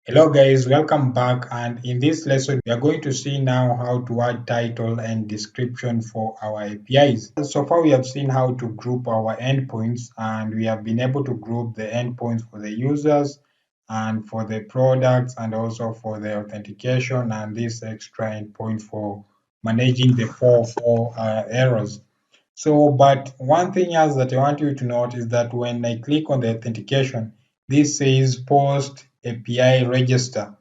Hello guys, welcome back, and in this lesson we are going to see now how to add title and description for our APIs. So far we have seen how to group our endpoints, and we have been able to group the endpoints for the users and for the products and also for the authentication and this extra endpoint for managing the 404 errors. So, but one thing else that I want you to note is that when I click on the authentication, this says post API register.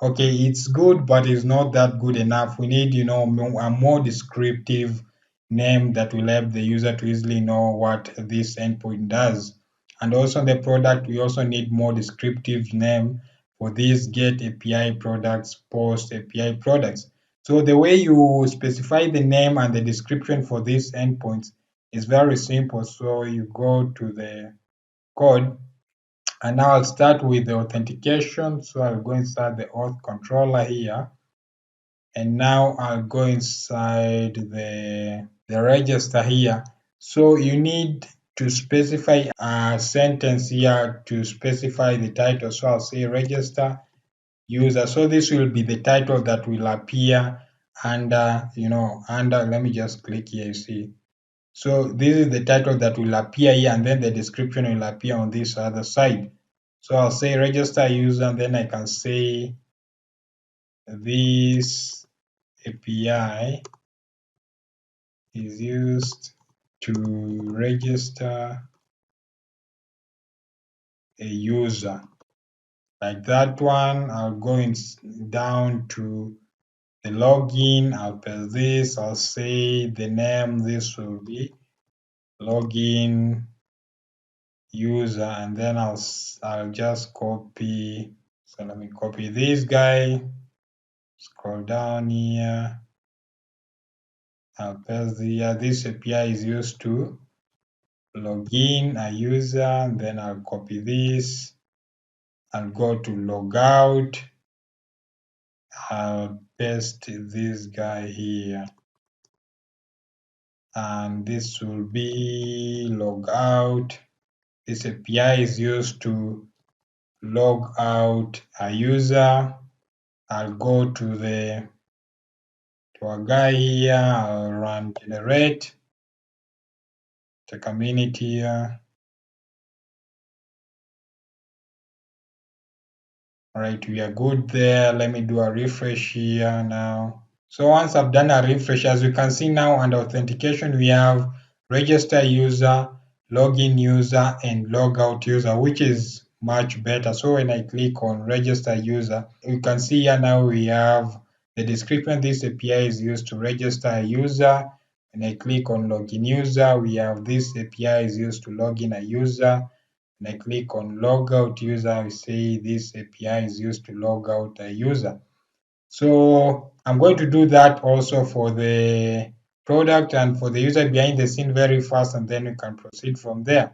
Okay, it's good, but it's not that good enough. We need, a more descriptive name that will help the user to easily know what this endpoint does. And also in the product, we also need more descriptive name for these get API products, post API products. So the way you specify the name and the description for these endpoints is very simple. So you go to the code, and now I'll start with the authentication. So I'll go inside the auth controller here, and now I'll go inside the register here. So you need to specify a sentence here to specify the title. So I'll say register user. So this will be the title that will appear under, let me just click here, you see. So this is the title that will appear here, and then the description will appear on this other side. So I'll say register user, and then I can say this API is used to register a user. Like that one, I'll go down to the login, I'll paste this, I'll say the name, this will be login user, and then I'll just copy. So let me copy this guy, scroll down here, I'll paste here. This API is used to log in a user, and then I'll copy this, I'll go to logout, I'll paste this guy here, and this will be logout. This API is used to log out a user. I'll go to our guy here, I'll run generate, take a minute here. All right, we are good there. Let me do a refresh here now. So once I've done a refresh, as you can see now under authentication, we have register user, login user, and logout user, which is much better. So when I click on register user, you can see here now we have the description. This API is used to register a user. When I click on login user, we have this API is used to log in a user. When I click on logout user, we say this API is used to log out a user. So I'm going to do that also for the product and for the user behind the scene very fast, and then we can proceed from there.